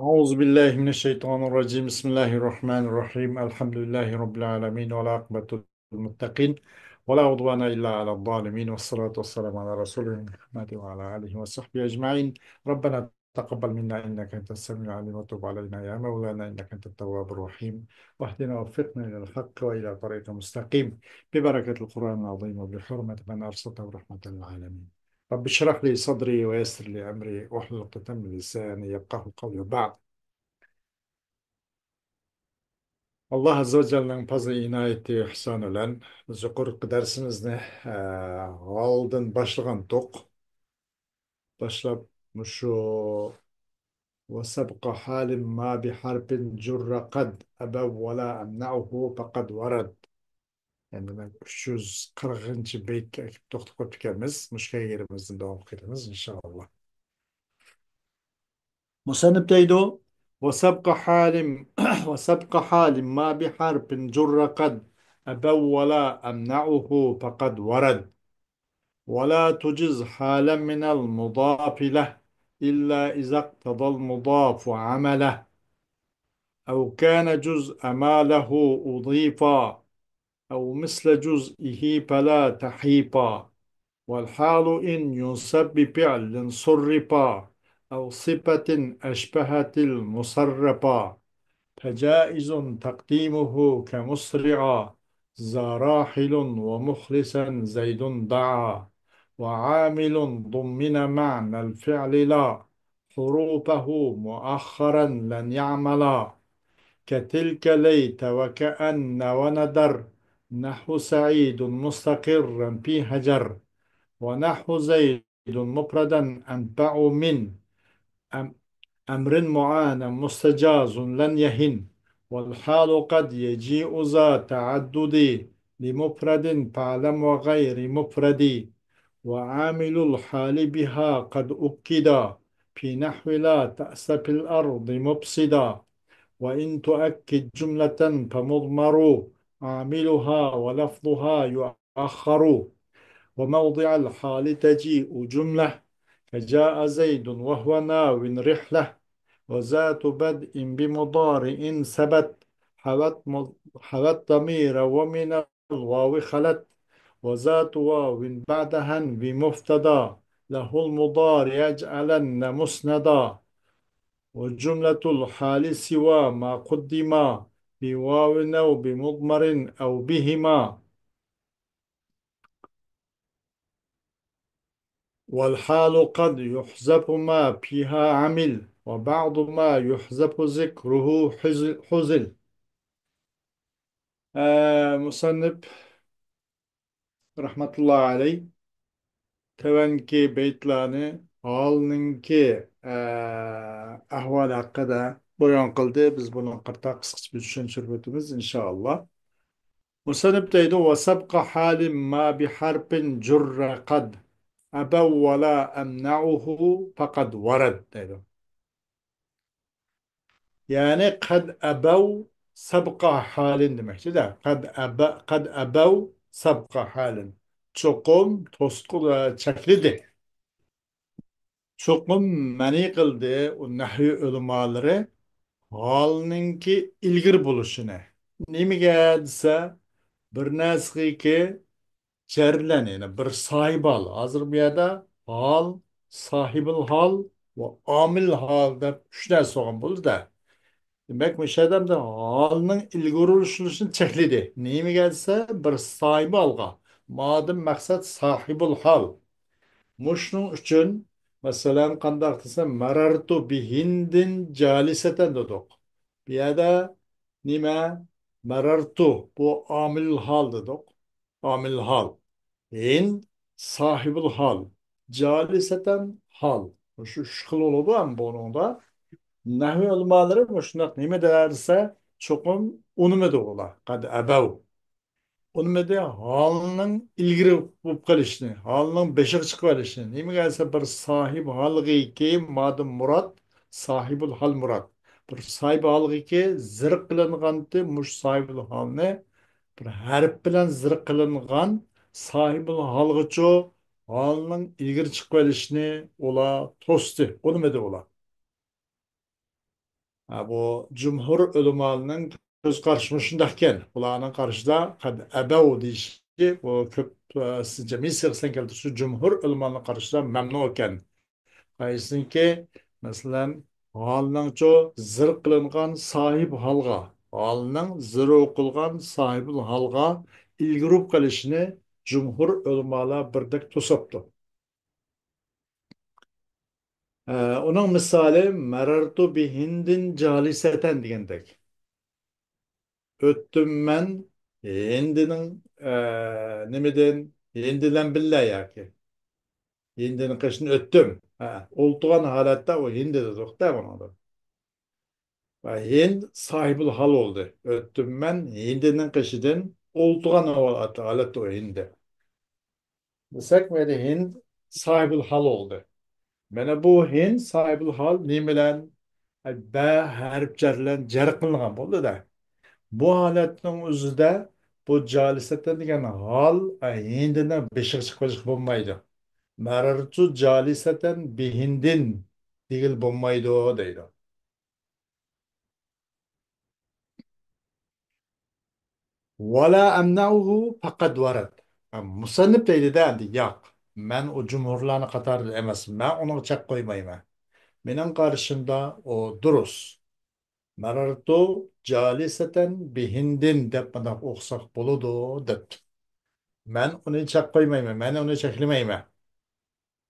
أعوذ بالله من الشيطان الرجيم بسم الله الرحمن الرحيم الحمد لله رب العالمين والعاقبة للمتقين ولا عدوان إلا على الظالمين والصلاة والسلام على رسول محمد وعلى آله وصحبه أجمعين. ربنا تقبل منا إنك أنت السميع العليم وتب علينا يا مولانا إنك أنت التواب الرحيم واهدنا ووفقنا إلى الحق وإلى طريق مستقيم ببركة القرآن العظيم وبحرمة من أرسلته رحمة للعالمين. رب اشرح لي صدري ويسر لي أمري واحلل عقدة من لساني يفقهوا قولي. بعد Allah Azze ve Celle'nin fazla inayeti ihsan olan zukuruk dersimizni aldın başlagan tok başlap şu ve sebqa halim ma bi harfin curra kad ebev ve la emna'uhu fekad varad. Yani 340. beytke ekip toktuk öpükemiz müşkeye yerimizden devam ediniz inşallah. مسند تيدو وسبق حال وسبق حال ما بحرف جر قد أبو ولا أمنعه فقد ورد ولا تجز حالا من المضاف له إلا إذا اقتضى المضاف عمله أو كان جزء ما له أضيفا أو مثل جزئه فلا تحيفا والحال إن ينسب بفعل صرفا أو صفة أشبهت المصرفا فجائز تقديمه كمسرعا ذا راحل ومخلصا زيد دعا وعامل ضمن معنى الفعل لا حروفه مؤخرا لن يعملا كتلك ليت وكأن وندر نحو سعيد مستقرا في هجر ونحو زيد مفردا أنفع من أم أمر معان مستجاز لن يهن والحال قد يجيء ذا تعدد لمفرد فاعلم وغير مفرد وعامل الحال بها قد أكدا في نحو لا تأس في الأرض مفسدا وإن تؤكد جملة فمضمر عاملها ولفظها يؤخر وموضع الحال تجيء جملة فجاء زيد وهو ناو رحلة وذات بدء بمضارع ثبت حوت ضمير ومن الواو خلت وذات واو بعدها بمفتدى له المضارع يجعلن مسندا وجملة الحال سوى ما قدما بواو أو بمضمر أو بهما والحال قد يحذف ما فيها عمل وبعض ما يحذف ذكره حزل. مصنف rahmetullahi aleyh tevenki beytlerini halninki ahval hakkında bayan kıldı. Biz bunu kırta kısa bir düşünür bütümüz inşallah. Musannif deydi ve sabqa halim ma bi harfin cürre kad ebev ve la emna'uhu fekad varad deydi. Yani kad ebev sabqa halin demektir de kad ebev sabqa halin. Çokum toskul çeklidi. Çokum mani kıldı o nahvi ulemaları halninki ilgir buluşunu. Nimige dese bir nesgi ki cerlen yani bir sahib hal. Hazır bir yerde hal, sahibul hal ve amil hal da üç ne soğan bulur da. Demek müşahedem de halının ilgili çeklidi. Neyimi gelse bir sahibi alga. Madem maksat sahibul hal. Muşnun üçün mesela kandak desem marartu bi hindin caliseten dedik. Bir yerde nime marartu bu amil hal dedik. Amil hal. Hind sahibul hal. Caliseten hal. Şu şıkıl oldu ama bunun da. Nahvi ulemaları boşuna nime derse çokum unume de ola. Kad ebev. Unume halının ilgiri bu kalışını, halının beşik çıkvalışını. Nime gelse bir sahip halgı ki madım murat, sahibul hal murat. Bir sahip halgı ki zirk kılıngandı, muş sahibul halne. Bir harf bilen zirk kılıngan sahibul halgıço halının ilgiri çıkvalışını ola tostu. Unume de ola. Bu cumhur ulemalının göz karşıma şundayken, bularning karşıda ebev deyişi, bu köp cemiy siyaseten keltirişi cumhur ulemalının karşıda memnun eken. Qaysinki, masalan, halningcho zir qilingan sahip halga, halning zir o'qilgan sahip halga ilgirup qilishini cumhur ulamalar birdek to'sabdi. Onun misali marartu bi hindin jalisatan degandek. Öttüm men hindinin nimeden hindilen billa yaki. Hindinin kışını öttüm. Oltuğan halatta o hindi de doktor ona. Ve Hind sahibul hal oldu. Öttüm ben hindinin kışıdan oltuğan halatta o hindi. Desek mi de Hind sahibul hal oldu. Bana bu Hind sahibul hal nimeler B harfçerlen cerkınlıgan oldu da. Bu halatın özüde bu calisetten degen hal hindine beşik çıkacak bulmaydı. Merartu caliseten bihindin digil bulmaydı o deydi. Vela emnauhu fakat varat. Musannif deydi de endi yok. Men o cumhurlarını katardı emas. Ben onu çek koymayayım. Benim karşımda o durus. Merartu caliseten bihindin dep bana oksak buludu dep. Ben onu çek koymayayım. Ben onu çeklemeyim.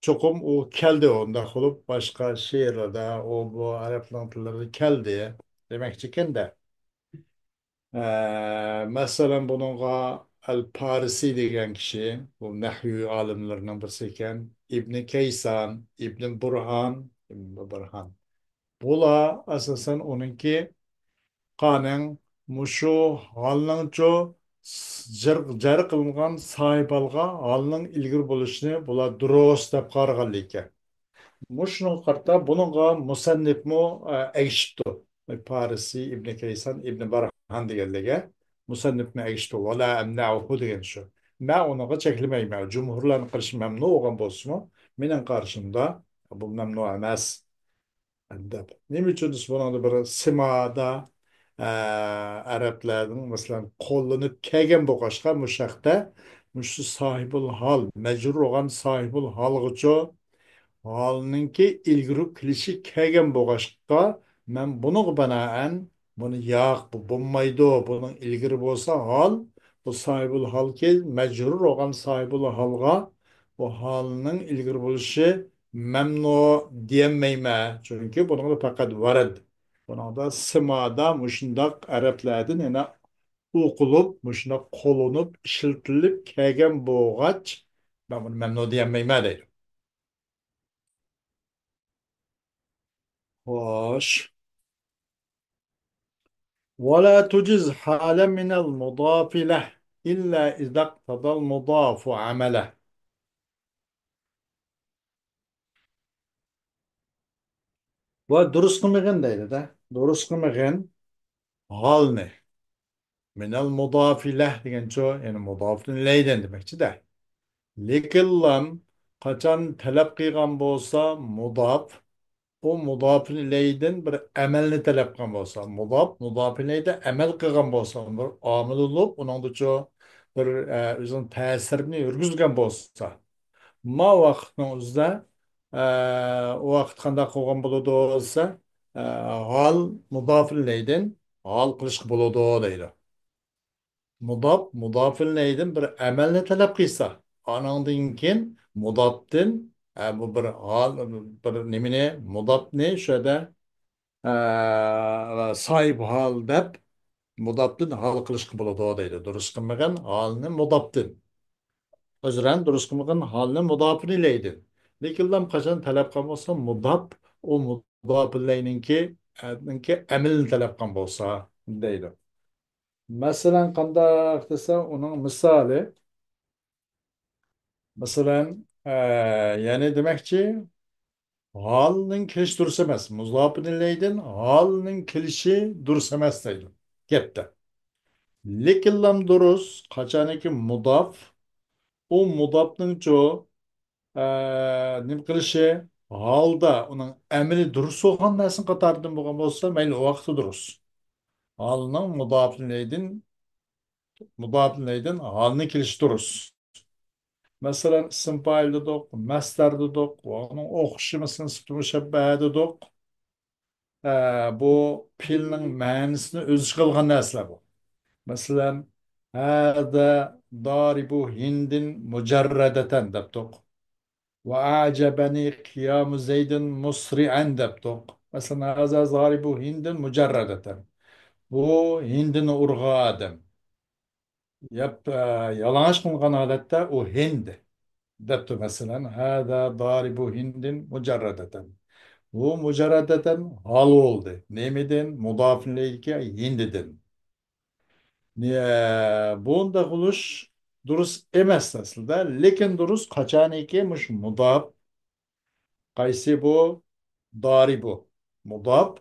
Çokum o keldi onda olup başka şehirlerde o bu Arap lantıları keldi demek için de. Mesela bununla El Parisi degen kişi bu nahyu alimlerinden birisi iken İbn Kaysan, İbn Burhan. Bula asasen onunki kanen muşu halnınço jar kılıngan sahip alga halның ilgir buluşunu bula duros dep qarğan ekan. Muşnun karta bununla musannif mu egiştu. Parisi İbn Kaysan İbn Barhan degenlege musannif mi egiştu wala emna'uhu degen şu. Ma onaga çekilmeyme. Cumhurların karşı memnu olan bolsunmu? Menen karşımda bu memnu emas. Dep. Nima uchun buni bir simada Araplarning masalan qo'llanib kelgan bo'lg'achqa mushaqda mushu sohibul hal majrur bo'lgan sohibul halg'icho holninki ilgiri kilishi kelgan bo'lg'achqa men buni binoan buni yo'q bu bo'lmaydi buning ilgiri bo'lsa hol bu sohibul halki majrur bo'lgan sohibul halga bu holning ilgiri bo'lishi mamnu diyemayman chunki buningda faqat varad buningda simoda mushundoq arablardan yana o'qilib mushundoq qo'llanib ishlatilib kelgan bo'lg'ach man buni mamnu diyemayman deydi. Xo'sh. ولا تجز حال من المضاف له إلا إذا اقتضى المضاف عمله. ودرس قمغن deydi de. Durus qilmagan holni minal mudafi lah degancha yani mudofin laydan demakchi da. Lekin lam qachon talab qilgan bo'lsa mudof bu mudofin ilaydan bir amalni talab qilgan bo'lsa mudofin ilayda amal qilgan bo'lsa bir omil bo'lib uning bir o'zining ta'sirini yurgizgan bo'lsa ma vaqtning o'zida u vaqt qanday qilgan bo'ladi bo'lsa hol mudofillaydan hol qilish bo'ladi deydi. Mudofillaydan bir amalni talab qilsa anandan keyin mudofdan bu bir hol bir nimani mudofni shu yerda sohib hol deb mudofdan hol qilish bo'ladi deydi. Durust qilmagan holni mudofdan Özren durust kılmıkın halini mudafını ileydin. Lekin kaçan talep kan bolsa mudaf o mudafilleyninki emilini talep kan bolsa deydi. Mesela kanda dese onun misali mesela yani demekçi halinin kiliş dursemez. Mudafını ileydin halinin kilişi dursemez deydi. Gepte. Lekin durus kaçaniki mudaf o mudafның çoğu nim qilishi Halda onun emri durus olgan näsin qatardan bolgan bolsa, mayli o wagty durus. Halının mudafin halini kiliş durus. Mesela isim fail dedik, masdar dedik, onun okuşu mesela sıfatı müşebbehe dedik. Bu pilnin ma'nisini öz kılgan näsler bu. Mesela hada daribu hindin mujarradatan depdik. Ve a'cebeni kıyamu zeydin musri'an depdik. Mesela hada daribu hindin mujarradatan. Bu hindin urgadım. Yalancı kılgan halette o hindi. Depti mesela hada daribu hindin mujarradatan. Bu mujarradatan hal oldu. Nemeden mudafin ileyke hindiden. Bunda kuluş durus emas aslında. Lekin durus kaçan muş mudaf qaysi bu daribu. Mudaf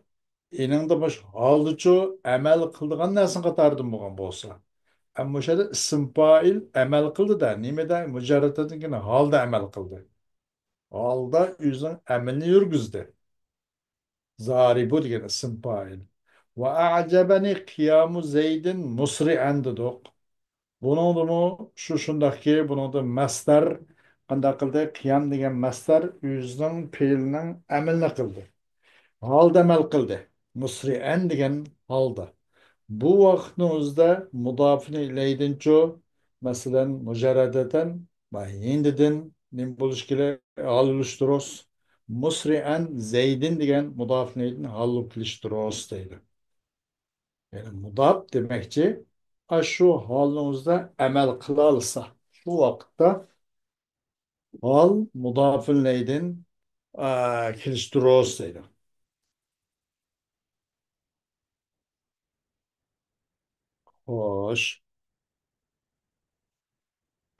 eninde muş haldıçı amel kıldıgan narsa qatardım bolgan bolsa. Amma şöyle isim fail amel kıldı da nimede mujarradatan gene halda amel kıldı. Halda yüzün amelini yürgüzdü. Zaribu degan isim fail. Ve a'cebeni kıyamu zeydin musri'an dedik. Bunun mu şu şundaki bunun da mastar qanday qildi? Qiyam degan mastar yüzün fe'linin amelini kıldı. Halda amel kıldı. Musri'an degan halda. Bu vaqtni o'zida mudofini ileydinchu masalan mujarradatan va hindidan nim bo'lish kerak olishtiros musrian zaydin degan mudofini hal qilishtiros deydi. Yani mudof demakchi shu holni o'zida amal qila olsa shu vaqtda hol mudofilaydin kelishtiros deydi. Xo'sh.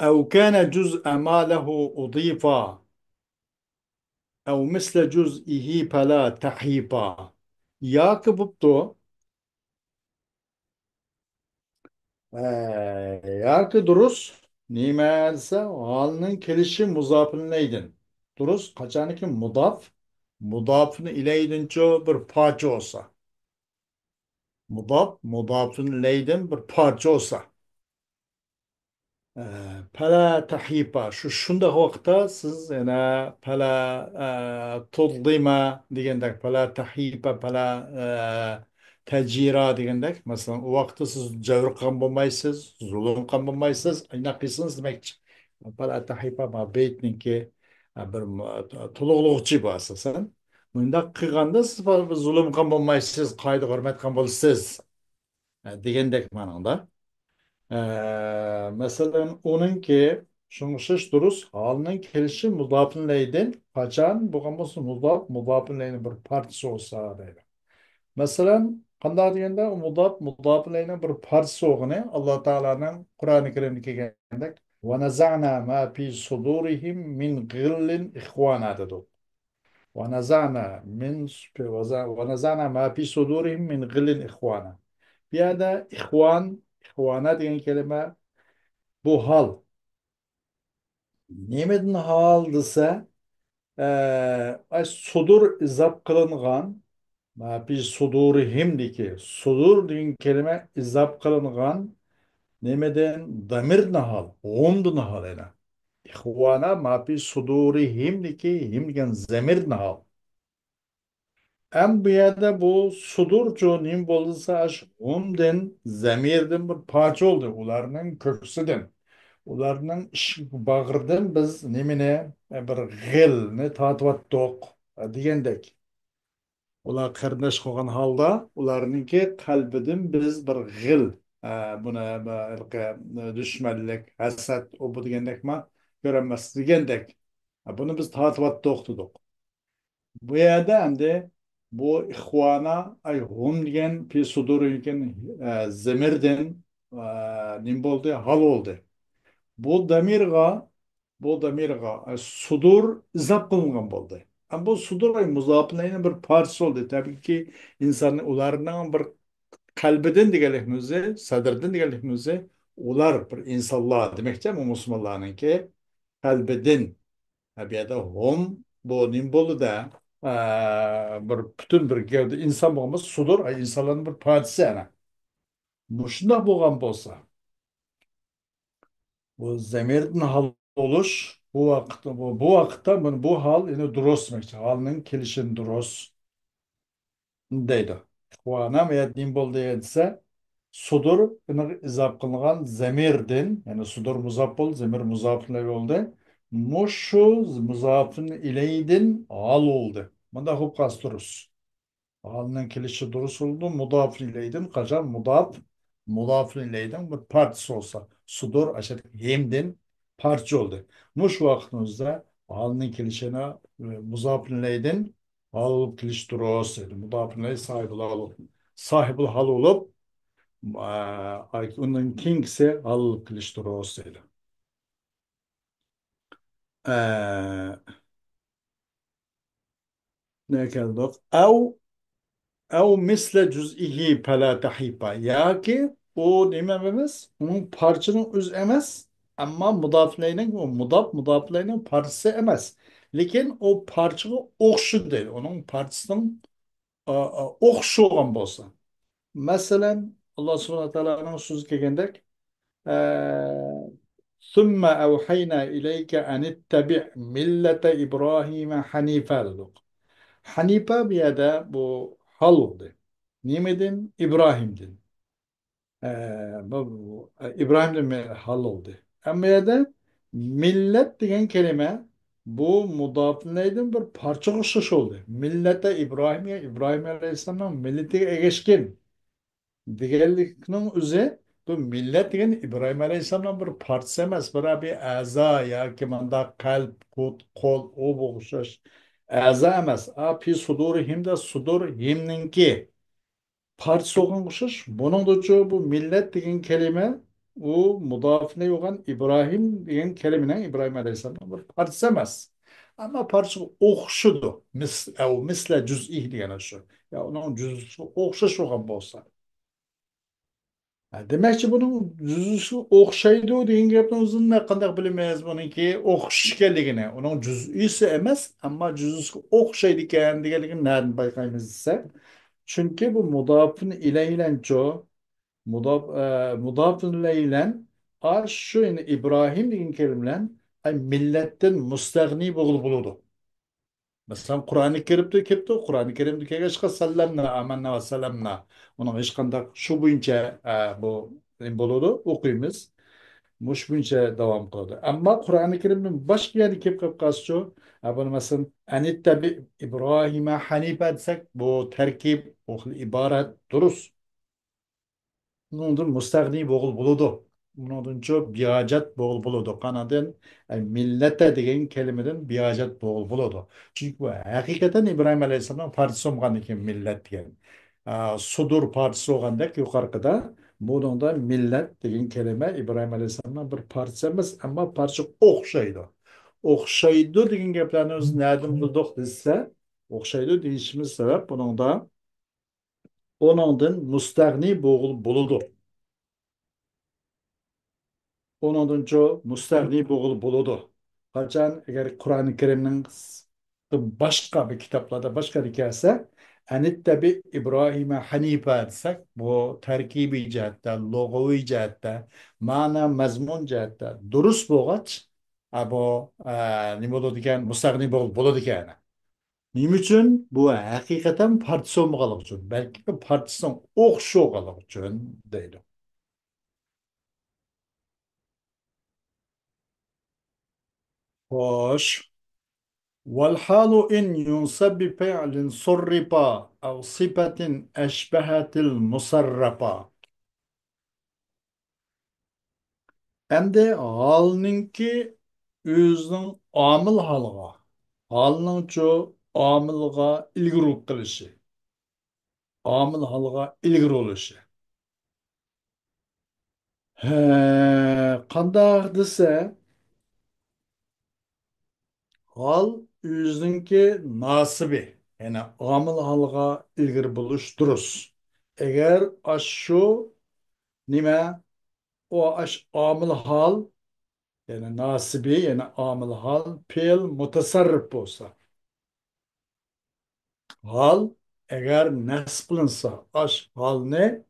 أو كان جزء ما له أضيف أو مثل جزئه فلا تحيفا ياك ببتو ياك درus nimelse halinin kelişi muzafın neydin? Durus kaçanı ki mudafın ileydin ço bir parça olsa. Mudafın leydin bir parça olsa. Pala tahipa şu şunda vaqtda siz yana pala tudlima degandek pala tahipa tajira degandek masalan o vaqtda siz jabr qilgan bo'lmaysiz zulm qilgan bo'lmaysiz anaqa qilsiniz demakchi pala tahipa ma beytniki bir to'liqlovchi bu asosan bundaq qilganda siz zulm qilgan bo'lmaysiz qoida hurmat qilgan bo'lasiz degandek ma'noda. Mesela onunki şunuşuş durus halının kelişi mudafın leydin kaçan bu kamusu mudafın leydin bir partisi olsa deydi. Mesela qanday deganda mudafın leydin bir partisi olğunu Allah Teala'nın Kur'an-ı Kerim'de kelgandek ve naza'na ma fi sudurihim min gillin ihwana dedi. Ve naza'na ma fi sudurihim min gillin ihwana. Bir yerde ihvana degan kelime bu hal. Nemedin hal dese sudur izap kılıngan bir sudurihim deki sudur degan kelime izap kılıngan nemeden damir nahal gomdu nahal ena. İhvana ma bir sudurihim deki him degan zemir nahal. Em bu yerde bu sudur çoğunun bolsa aş gomden zemirden bir parça oldu. Ularının köksüden. Ularning bag'ridan biz nemini bir g'ilni tortyaptik degandek. Ular qarindosh qolgan holda ularningki qalbidan biz bir g'il buni dushmanlik, hasad, u bu degandekmi ko'ramiz degandek. Buni biz tortyaptik dedik. Bu yerda endi bu ihvana ay hum degan fi sudur ekan zamirdan nim bo'ldi hal oldu. Bu damirga sudur izap kılıngan oldu. Ama bu sudur ay muzaplayının bir parçası oldu. Tabii ki insanın ularının bir kalbiden digelikmizde, sadırdan digelikmizde ular bir insanlar demekçe mi Müslümanların ki kalbiden bir de hum bu nim bolu da bir bütün bir gevde insan bolmasa sudur. Ay insanların bir partisi ana. Muşunda bolgan bolsa. Bu zemirdin hal oluş bu vakitte bu hal yine duros demek. Halının kelişin duros deydi. Kuana veya din bol deyilse sudur yine izap kılınan zemirdin yani sudur muzaf bol zemir muzafın ile oldu. Muşu muzafın ileydin hal oldu. Bunda hop kastırız. Halının kilişi durusuldu. Mudaf ileydin. Kaçan mudaf. Mudaf ileydin. Bir partisi olsa. Sudur aşağı hemdin parça oldu. Muş vaktinizde halının kilişine mudaf ileydin. Hal olup kiliş duru olsaydı. Mudaf ileydin sahibi hal olup. Sahibi hal olup onun kingse hal olup kiliş duru olsaydı. Eee ne geldi? Ev Ev misle cüz'ihi fela tahipa. Ya ki o demememiz onun parçanın öz emez ama mudafleyinin o mudafleyinin parçası emez. Lekin o parçaga okşu değil. Onun parçasının okşu olan bolsa. Mesela Allah subhanahu wa ta'ala'nın sözü kelgендek ثُمَّ أَوْحَيْنَا إِلَيْكَ أَنِ اتَّبِعْ مِلَّةَ إِبْرَاهِيمَ حَنِيفًا dedik. Hanife bir yerde bu hal oldu. Nimedim İbrahim'din. İbrahim'den mi hal oldu. Ama ya da millet diyen kelime bu mudafın neyden bir parça koşuş oldu. Millete İbrahim'e İbrahim Aleyhisselam'ın milleti egeşkin. Diğerlikinin üzeri bu millet diyen İbrahim Aleyhisselam'ın bir parçası emez. Bir aza ya ki manda kalp, kut, kol, o bu okşaş. Aza emez. Pi sudur himde sudur himninki. Partisi olan kuşuş. Bunun da çoğu bu millet diyen kelime o mudafine olan İbrahim diyen kelimenin İbrahim Aleyhisselam'ın bir partisi emez. Ama parça okşudu. Misle cüz'ih diyen şu. Ya onun cüz'ü okşuş olan bolsa. Ha, demek ki bunun cüz'ü okşaydı deyin gapdan uzun ne kadar bilemeyiz bununki okşuşkeligine. Onun cüz'üsü emez ama cüz'ü okşaydı kendigeligini nereden bakayımız ise. Çünkü bu mudafın ileylen çoğu mudafın ileylen şu yani İbrahim deyin kelimeler ay milletten müstahni buludu. Mesela Kur'an-ı Kerim'de kepti. Kur'an-ı Kerim'de keşke sallamna, amennâ ve selamna. Onun hiç kandak şu boyunca bu buludu okuyumuz. Muş boyunca devam kıldı. Ama Kur'an-ı Kerim'in başka yeri kep kapkası bunu mesela anitte bir İbrahim'e hanife etsek bu terkip, o ibaret duruz. Bunun müstahni boğul buludu. Bunun çok biacet boğul buludu. Kanadın millete degen kelimeden biacet boğul buludu. Çünkü bu hakikaten İbrahim Aleyhisselam'ın partisi olgan ekan millet diyen. Sudur partisi olgandek yukarıda bunun da millet degen kelime İbrahim Aleyhisselam'ın bir partisi emas ama parça okşaydı. Okşaydı degen gaplarni o'zi nereden bulduk dese okşaydı deyişimiz sebep bunun da onundan müstahni boğul buludu. Onuncu müstahni boğul buludu. Kaçan eğer Kur'an-ı Kerim'in başka bir kitaplarda başka bir hikayesi Enitte İbrahim'e Hanife etsek bu terkibi cihette, logavi cihette, mana mazmun cihette durust boğaç bu ne bolu diken müstahni boğul bulu diken. Nim için bu hakikaten partisi olmalı için. Belki de partisinin okşu olmalı için değil. Hoş. والحال إن ينصب بفعل صرفا أو صفة أشبهت المصرفة. Hem de halninki özünün amil halıga. Halının çoğu amilga ilgiri kılışı. Amil halıga ilgiri oluşu. Qandaq dese hal özününki nasibi. Yani amil halıga ilgiri buluş durus. Eğer aşu nime o amıl hal yani nasibi yani amıl hal fiil mutasarrif olsa. Hal eğer nasb kılınsa, aş hal ne?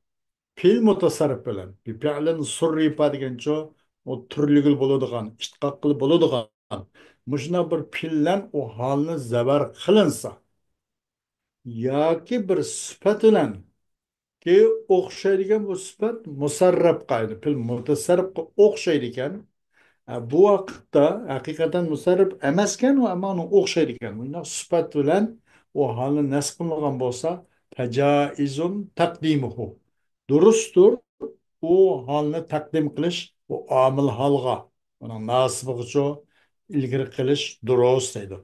Pil mutasarrif bilen. Bir fi'lin surri ifa degenço o türlügül boladigan, iştiqaqlı boladigan. Muşuna bir pillen o halni zabar kılınsa yoki bir sifat bilan ki o'xshaydigan bu sifat musarraf qaydi. Pil mutasarrifga o'xshaydi ekan. Bu vaqtda haqiqatan musarrif emas ekan, ammo uni o'xshaydi ekan. Bunda sifat bilan o halni nasb qilmagan bo'lsa, tajaizun taqdimuhu. Durustdir u holni taqdim qilish u omil holga uning nasibig'icha ilgari qilish durust deydi.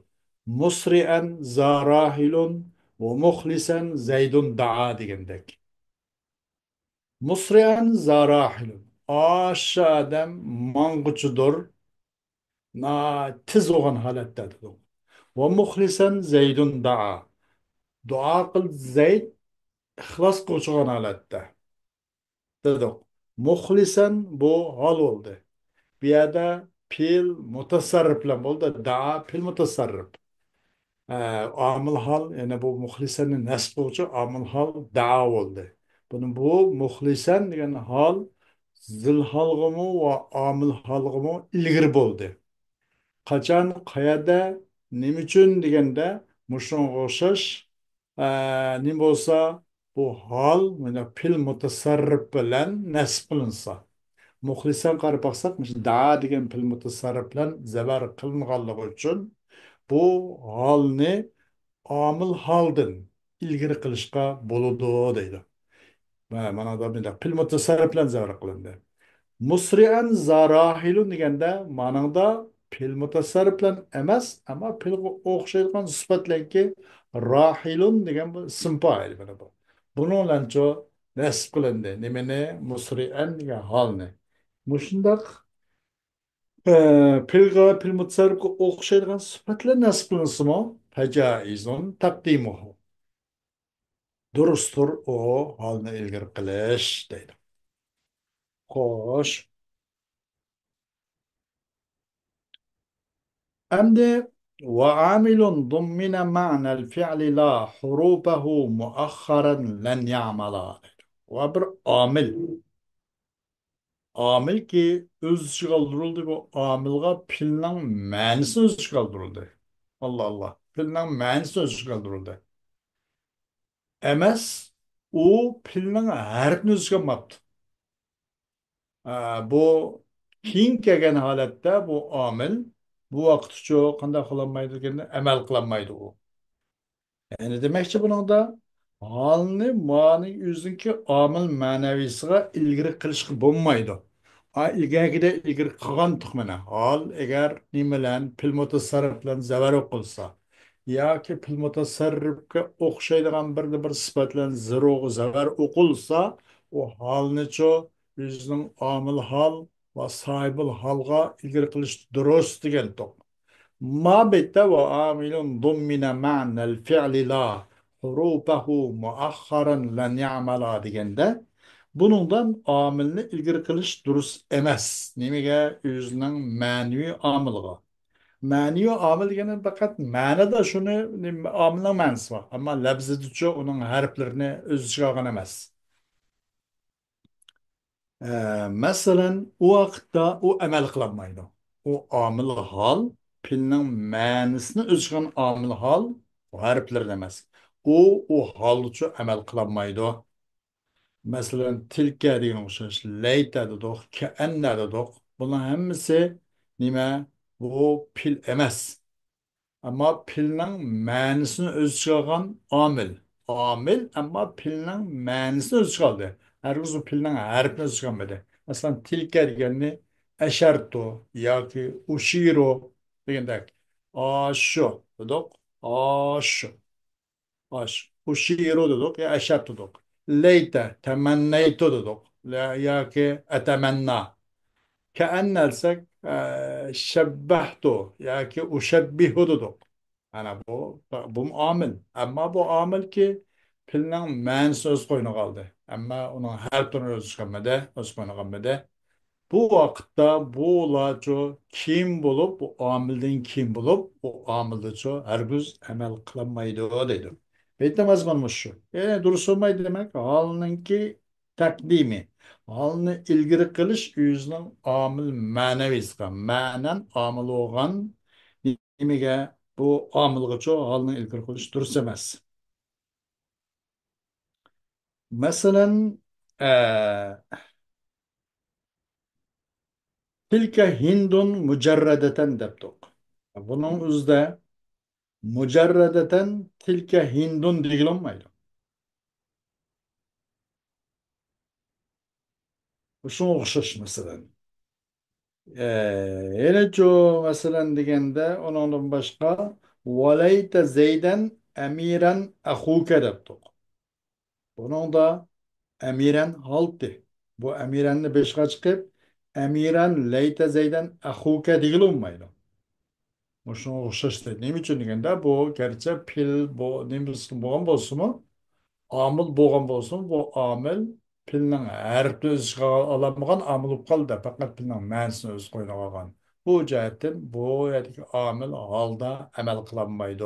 Musri'an zarahilun va muxlisan zaydun daa degandek. Musri'an zarahilun aşağı adam mang'uchidir na tiz olgan holatdadir. Va muxlisan zaydun daa duo qil zayd ixlos qilgan holatda dedik. Muxlisan bu hal oldu. Bir yerde pil mutasarriflen oldu. Daa pil mutasarrif. Amıl hal yani bu muhlisenin nesb oluşu amıl hal daa oldu. Bunun bu muhlisen degan hal zil halgımı ve amıl halgımı ilgir oldu. Kaçan kayada nim için degende muşun koşuş nim olsa bu hal yani pil mutasarrif bilen nesb kılınsa. Muxlisan qarab baqsak, daa degan pil mutasarrif bilan zabar qilinganligi uchun bu holni omil holdan ilgari qilishga bo'ladi deydi. Mana da pil mutasarrif bilan zabar qilindi. Musri'an zarahilun deganda ma'noda pil mutasarrif bilan emas, ammo pilga o'xshaydigan sifatlarki rahilun degan bu ism fa'il mana bu. Buni bilancho nasb qilindi. Nimani? Musri'an degan holni. Mushundaq pilga pil mutasarrifga o'xshaydigan sifatlar nasb qilinsimi? Fajaizun taqdimuhu. Durustur o holni ilgari qilish deydi. Xo'sh. أمد وعامل ضمن معنى الفعل لا حروفه مؤخرا لن يعمل وبر عامل عامل ki öz içi kaldırıldı bu amilga pilinin manisi öz içi kaldırıldı. Allah Allah. Pilinin manisi öz içi kaldırıldı. Emes o pilinin harfini öz içi kalmaptı. Bu king kelgan holatda bu amil bu vaqtcha qanday qilinmaydi deganda amal qilinmaydi u. Yani demekçi bunun da halini mani yüzünki amil manavisiga ilgiri qilishga bo'lmaydi. İlgagida ilgiri qilgan tuxmana. Hal eğer nimalan pil mutasarrif bilan zavar o'qilsa yoki pil mutasarrifga o'xshaydigan bir sifat bilan zavar o'qilsa u halnicho o'zining amil hal va sohibil halga ilgiri qilish durust degan to'q. ما بتوى عامل ضمن معنى الفعل لا حروفه مؤخرا لن يعمل degende bunundan amilni ilgiri kılış durus emas. Nimaga özünün ma'naviy amilga. Ma'naviy amil degani faqat ma'nada shuni amilning ma'nosi bor. Ammo labzidacha uning harflarini o'z ichiga olgan emas. Masalan, u vaqtda u amal qilolmaydi. U omil hol pilning ma'nisini o'z ichiga omil hol harflar emas. U hol uchun amal qilolmaydi. Masalan, tilka degan o'xshash, layta dedik, kaanna dedik. Buning hammasi nima? Bu pil emas. Ama pilning ma'nisini o'z ichiga olgan omil. Omil, ammo pilning ma'nisini o'z ichiga oldi. Hargiz u pilning harfini o'z ichiga olmadi. Masalan, tilka deganni ashartu yoki ushiro degandek. Ashu dedik. Ashu. Ash. Ushiro dedik ya ashartu dedik. Leyte temenneytu dedik. Yoki atamanna. كأن dersek şebbehtu ya ki uşebbihu dedik. Yani bu amil. Ama bu amil ki pilinin mənisi öz qoyuna qaldı. Ama onun her türlü öz çıkamadı, öz qoyuna qalmadı. Bu vaxtda bu olaço kim bulup, bu amilden kim bulup, bu amildeço hergüz emel kılamaydı o dedi. Beyte mazmunmuş şu. Yani durus olmayı demek halınınki takdimi. Halını ilgiri kılış yüzünün amil manevi sıkan. Manen amil oğan nimige bu amil gıço halını ilgiri kılış durus emez. Mesela tilke hindun mücerredeten deptok. Bunun üzde mücerredeten tilke hindun digilinmaydı. Bu şuna okşaş mesela. Yine çoğu mesela degende onun başka وَلَيْتَ زَيْدًا emiren اَخُوكَ deptok. Bunun da emiren haltı. Bu emirenli beşika çıkıp emiren leyte zeyden ehuke değil olmaydı. Bu şuna okşaştı. Ne için degende bu gerçi pil bu ne bilsin boğan bolsun mu? Amıl boğan bolsun bu amıl pilinin her öz alamıgan amıl olup kaldı. Fakat pilinin мәнісін öz koyuna algan. Bu cihetten bu yerdeki amıl halda emel kılanmaydı.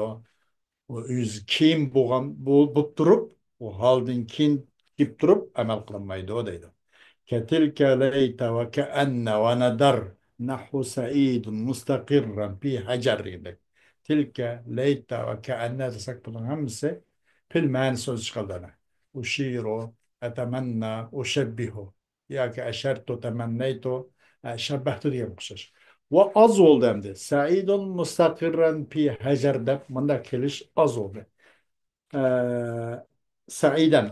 O yüz kim bu durup o halden kim kip durup emel kılanmaydı o deydi. كتلك ليت وكأن وندر نحو سعيد مستقرا في حجر demek. Tilke leyte ve keenne desek bunun hepsi pil men söz çıkaldığına. Uşiru, etemenna, uşebbihu. Ya ki eşertu, temenneytu, şebbehtu diye bakışır. Ve az oldu hem de. Sa'idun mustakirren pi hecerde. Bunda keliş az oldu. آه، سعيدا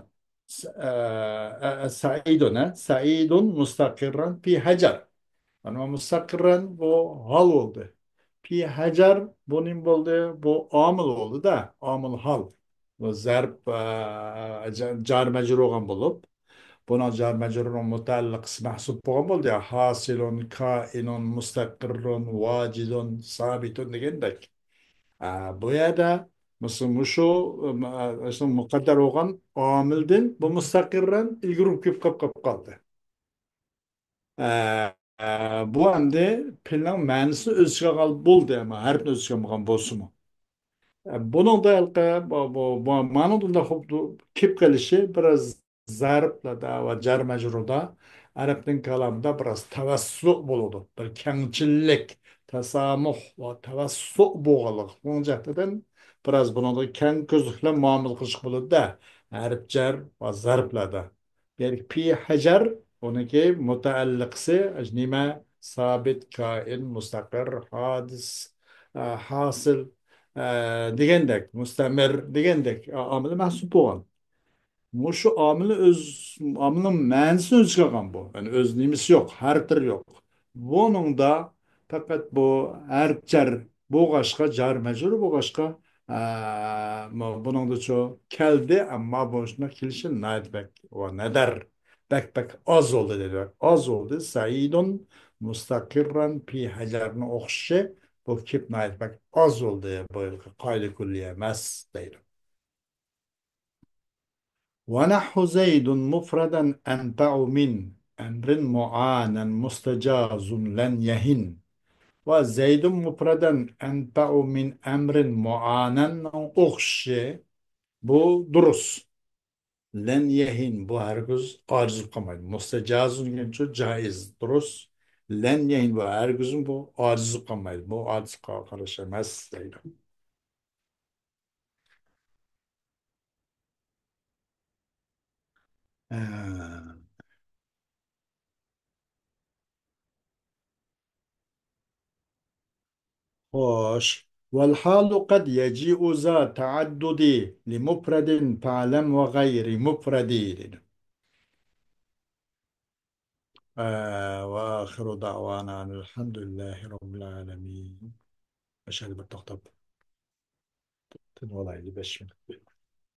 سعيد سعيد مستقرا في حجر ama müstakirren bu hal oldu. Pi hacer bunun oldu bu amıl oldu da amıl hal. Bu zerb car mecrur olan bulup buna car mecrurun mutallık mahsup olan buldu ya hasilun kainun mustakirrun vacidun sabitun degendek. Bu yerda mesela şu mukadder olan amildin bu müstakirren ilgili küp kap kap kaldı. Bu anda planın manisi özgü kal buldu ama her bir özgü olmayan bolsun. Bunun da bu manudun da kip gelişi biraz zarfla da ve car mecruda Arap'ın kalamda biraz tavassu buludu. Bir kengçillik, tasamuh ve tavassu boğalık. Bunun cihetinden biraz bunun da keng gözlükle muamil kılışık buludu da Arap car ve zarfla da. Yani pi hacer onunki müteallıksı nime sabit, kain, mustakir, hadis, hasıl degendek, müstemir degendek amili mahsup olan. Bu şu amilin mənisi öz çıkan bu. Yani öz nimisi yok, her tür yok. Bunun da fakat bu her cer bu başka car mecrur bu başka bunun da çok keldi ama boşuna kilişin nait bek o ne der bek az oldu dedi. Az oldu. Saidun mustakirran pi hacerine okşe bu kip nait bek az oldu bu kaydı külliye mes değil. ونحو زيد مفردا أنبع من أمر معانا مستجاز لن يهن وزيد مفردا أنبع من أمر معانا أخشى bu durus. Len yehin bu herkes aciz kalmaydı. Mustecazun genço caiz durus. Len yehin bu herkesin bu aciz kalmaydı. Bu aciz karışamaz değil. خوش والحال قد يجيء ذا تعدد لمفرد فعلم وغير مفرد وآخر دعوانا أن الحمد لله رب العالمين. أشهد بالتخطب تنوضع لي بشمل